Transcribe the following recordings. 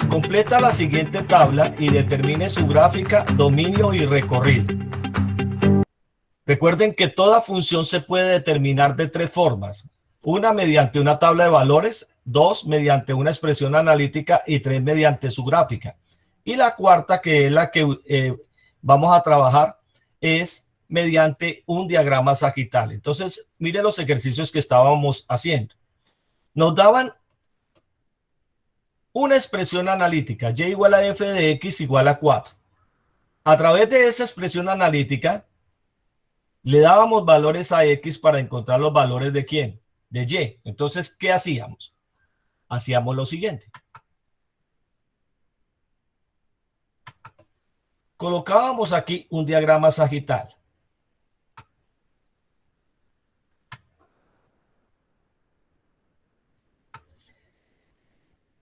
Completa la siguiente tabla y determine su gráfica, dominio y recorrido. Recuerden que toda función se puede determinar de tres formas. Una, mediante una tabla de valores. Dos, mediante una expresión analítica. Y tres, mediante su gráfica. Y la cuarta, que es la que vamos a trabajar, es mediante un diagrama sagital. Entonces, mire los ejercicios que estábamos haciendo. Nos daban una expresión analítica, y igual a f de x igual a 4. A través de esa expresión analítica, le dábamos valores a x para encontrar los valores de ¿quién? De y. Entonces, ¿qué hacíamos? Hacíamos lo siguiente. Colocábamos aquí un diagrama sagital.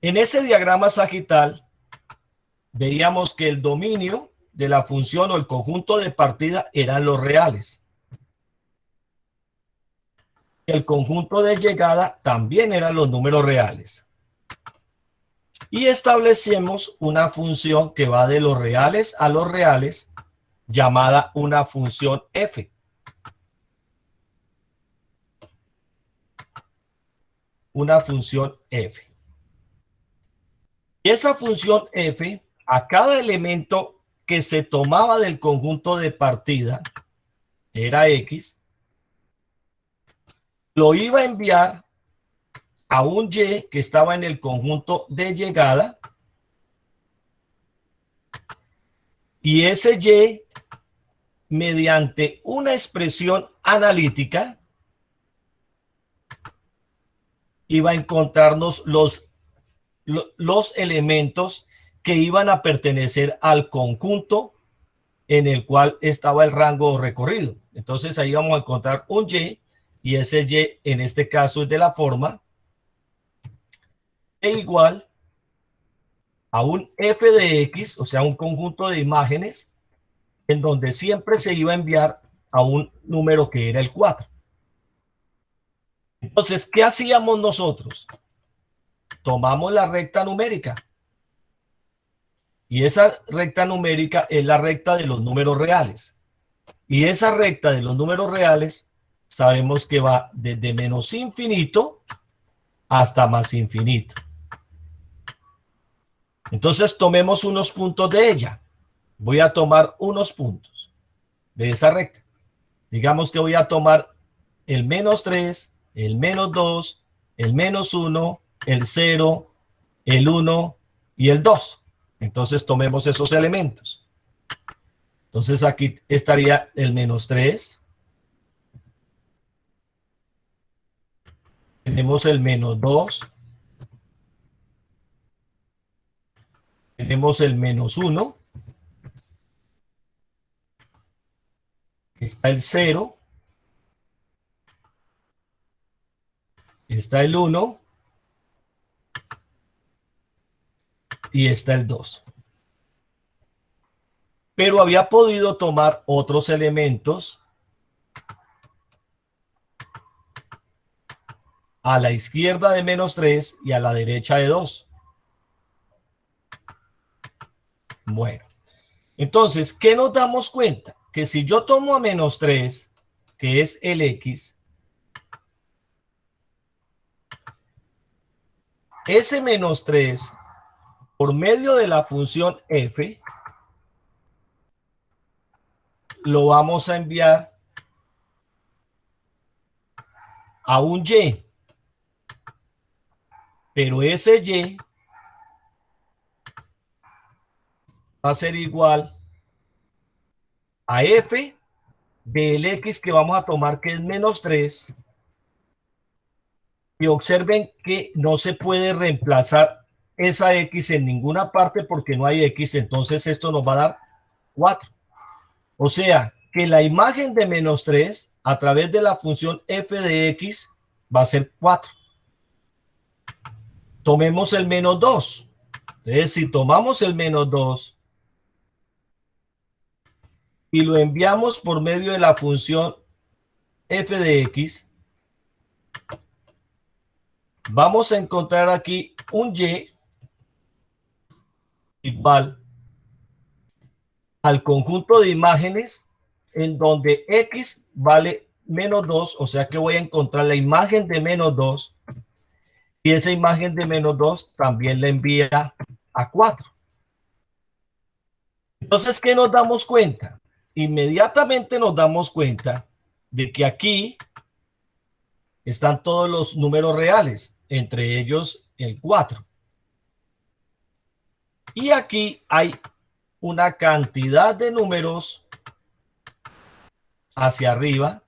En ese diagrama sagital veíamos que el dominio de la función o el conjunto de partida eran los reales. El conjunto de llegada también eran los números reales. Y establecemos una función que va de los reales a los reales, llamada una función f. Una función f. Y esa función f, a cada elemento que se tomaba del conjunto de partida, era x, lo iba a enviar a un y que estaba en el conjunto de llegada, y ese y, mediante una expresión analítica, iba a encontrarnos los elementos que iban a pertenecer al conjunto en el cual estaba el rango recorrido. Entonces ahí vamos a encontrar un y ese y en este caso es de la forma e igual a un f de x, o sea, un conjunto de imágenes en donde siempre se iba a enviar a un número que era el 4. Entonces, ¿qué hacíamos nosotros? Tomamos la recta numérica. Y esa recta numérica es la recta de los números reales. Y esa recta de los números reales sabemos que va desde menos infinito hasta más infinito. Entonces tomemos unos puntos de ella. Voy a tomar unos puntos de esa recta. Digamos que voy a tomar el menos 3, el menos 2, el menos 1, el 0, el 1 y el 2. Entonces tomemos esos elementos. Entonces aquí estaría el menos 3. Tenemos el menos 2. Tenemos el menos 1. Está el 0. Está el 1. Y está el 2. Pero había podido tomar otros elementos a la izquierda de menos 3 y a la derecha de 2. Bueno, entonces, ¿qué nos damos cuenta? Que si yo tomo a menos 3, que es el x, ese menos 3, por medio de la función f, lo vamos a enviar a un y. Pero ese y va a ser igual a f del x que vamos a tomar, que es menos 3. Y observen que no se puede reemplazar esa x en ninguna parte porque no hay x. Entonces esto nos va a dar 4. O sea que la imagen de menos 3 a través de la función f de x va a ser 4. Tomemos el menos 2. Entonces, si tomamos el menos 2 y lo enviamos por medio de la función f de x, vamos a encontrar aquí un y igual al conjunto de imágenes en donde x vale menos 2, o sea que voy a encontrar la imagen de menos 2 y esa imagen de menos 2 también la envía a 4. Entonces, ¿qué nos damos cuenta? Inmediatamente nos damos cuenta de que aquí están todos los números reales, entre ellos el 4. Y aquí hay una cantidad de números hacia arriba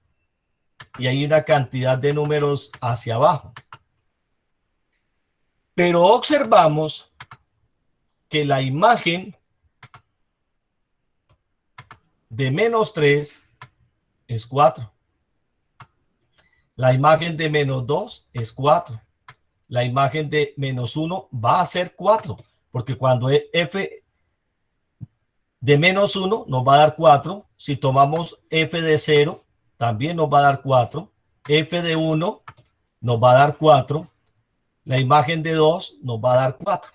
y hay una cantidad de números hacia abajo. Pero observamos que la imagen de menos 3 es 4. La imagen de menos 2 es 4. La imagen de menos 1 va a ser 4, porque cuando f de menos 1 nos va a dar 4. Si tomamos f de 0, también nos va a dar 4. F de 1 nos va a dar 4. La imagen de 2 nos va a dar 4.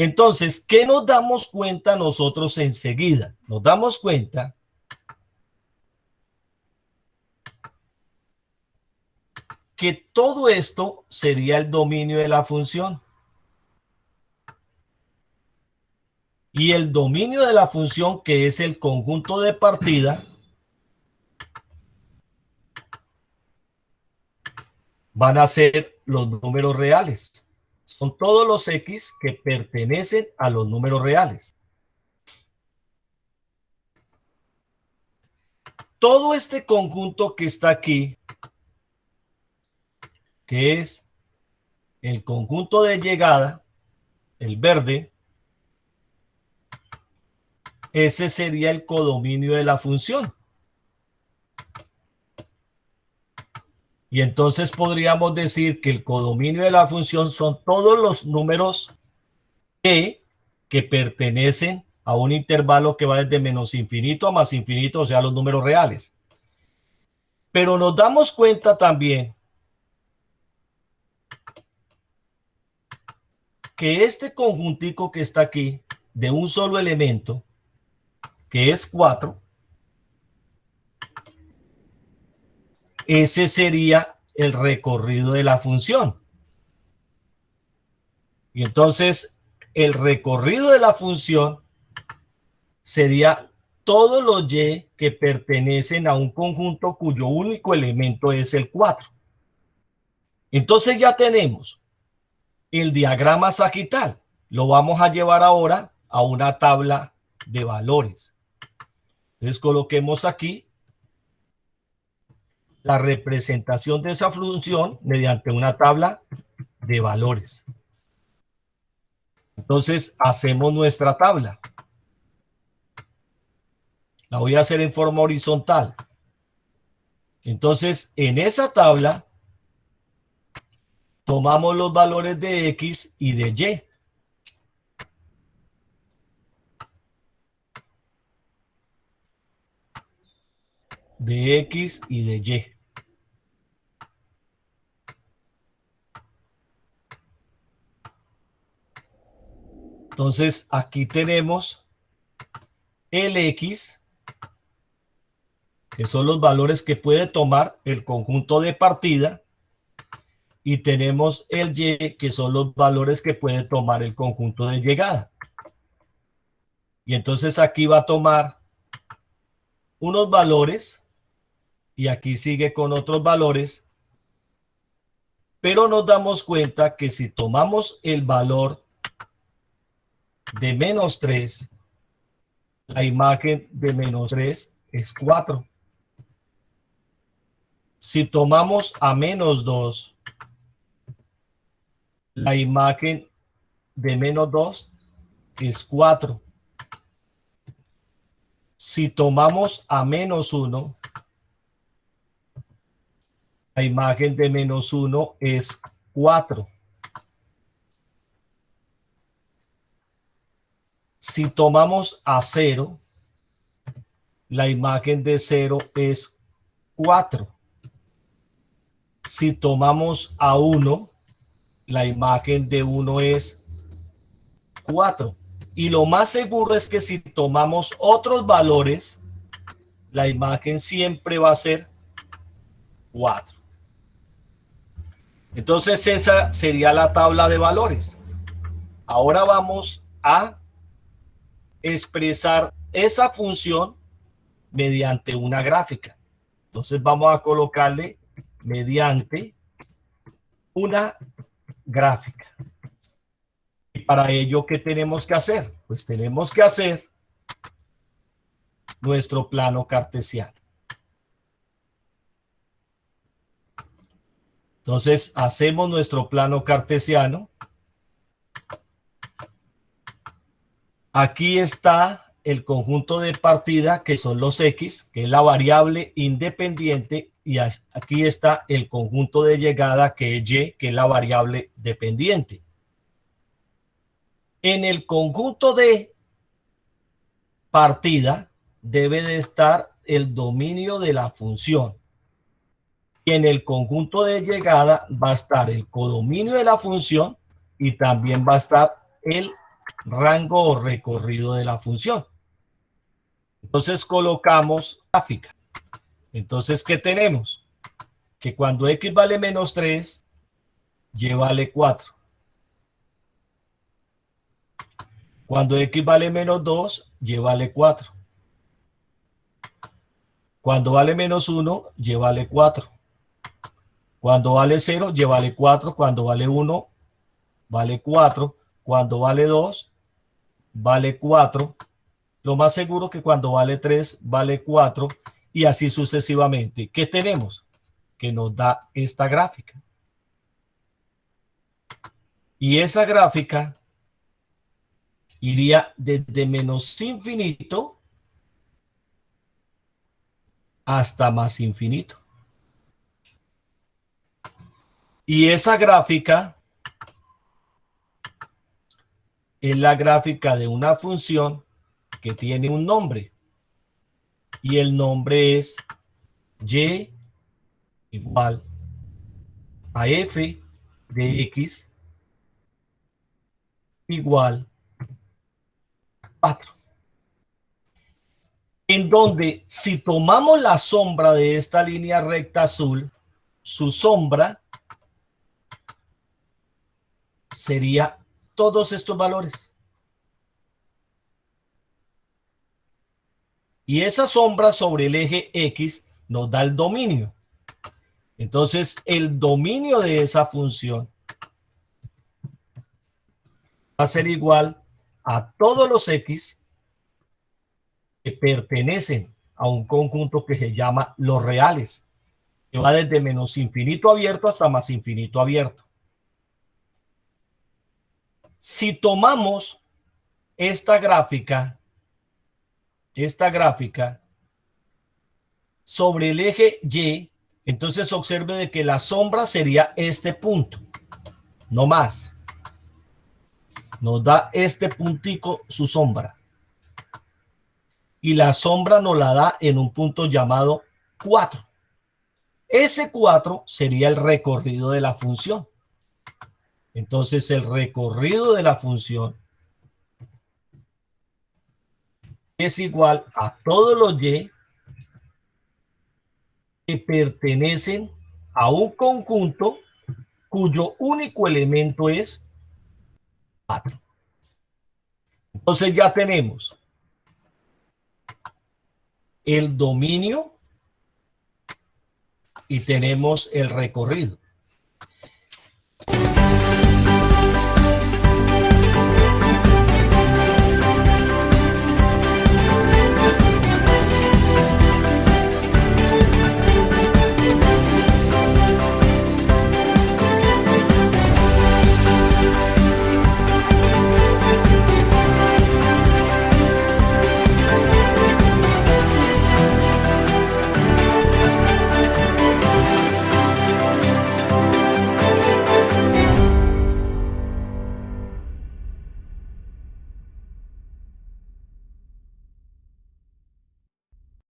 Entonces, ¿qué nos damos cuenta nosotros enseguida? Nos damos cuenta que todo esto sería el dominio de la función. Y el dominio de la función, que es el conjunto de partida, van a ser los números reales. Son todos los x que pertenecen a los números reales. Todo este conjunto que está aquí, que es el conjunto de llegada, el verde, ese sería el codominio de la función. Y entonces podríamos decir que el codominio de la función son todos los números que pertenecen a un intervalo que va desde menos infinito a más infinito, o sea, los números reales. Pero nos damos cuenta también que este conjuntico que está aquí, de un solo elemento, que es 4, ese sería el recorrido de la función. Y entonces, el recorrido de la función sería todos los y que pertenecen a un conjunto cuyo único elemento es el 4. Entonces ya tenemos el diagrama sagital. Lo vamos a llevar ahora a una tabla de valores. Entonces coloquemos aquí la representación de esa función mediante una tabla de valores. Entonces hacemos nuestra tabla. La voy a hacer en forma horizontal. Entonces en esa tabla tomamos los valores de x y de y. De x y de y. Entonces aquí tenemos el x, que son los valores que puede tomar el conjunto de partida, y tenemos el y, que son los valores que puede tomar el conjunto de llegada. Y entonces aquí va a tomar unos valores y aquí sigue con otros valores, pero nos damos cuenta que si tomamos el valor de menos 3, la imagen de menos 3 es 4. Si tomamos a menos 2, la imagen de menos 2 es 4. Si tomamos a menos 1, la imagen de menos 1 es 4. si tomamos a 0, la imagen de 0 es 4. Si tomamos a 1, la imagen de 1 es 4. Y lo más seguro es que si tomamos otros valores, la imagen siempre va a ser 4. Entonces esa sería la tabla de valores. Ahora vamos a expresar esa función mediante una gráfica. Entonces vamos a colocarle mediante una gráfica. Y para ello, ¿qué tenemos que hacer? Pues tenemos que hacer nuestro plano cartesiano. Entonces hacemos nuestro plano cartesiano. Aquí está el conjunto de partida, que son los X, que es la variable independiente, y aquí está el conjunto de llegada, que es Y, que es la variable dependiente. En el conjunto de partida debe de estar el dominio de la función. Y en el conjunto de llegada va a estar el codominio de la función y también va a estar el rango o recorrido de la función. Entonces colocamos gráfica. Entonces, ¿qué tenemos? Que cuando X vale menos 3, Y vale 4. Cuando X vale menos 2, Y vale 4. Cuando vale menos 1, Y vale 4. Cuando vale 0, Y vale 4. Cuando vale 1, vale 4. Cuando vale 2, vale 4. Lo más seguro que cuando vale 3, vale 4. Y así sucesivamente. ¿Qué tenemos? Que nos da esta gráfica. Y esa gráfica iría desde menos infinito hasta más infinito. Y esa gráfica es la gráfica de una función que tiene un nombre. Y el nombre es Y igual a f de x igual a 4. En donde si tomamos la sombra de esta línea recta azul, su sombra sería todos estos valores. Y esa sombra sobre el eje X nos da el dominio. Entonces, el dominio de esa función va a ser igual a todos los X que pertenecen a un conjunto que se llama los reales, que va desde menos infinito abierto hasta más infinito abierto. Si tomamos esta gráfica sobre el eje Y, entonces observe de que la sombra sería este punto, no más. Nos da este puntico su sombra. Y la sombra nos la da en un punto llamado 4. Ese 4 sería el recorrido de la función. Entonces el recorrido de la función es igual a todos los Y que pertenecen a un conjunto cuyo único elemento es 4. Entonces ya tenemos el dominio y tenemos el recorrido.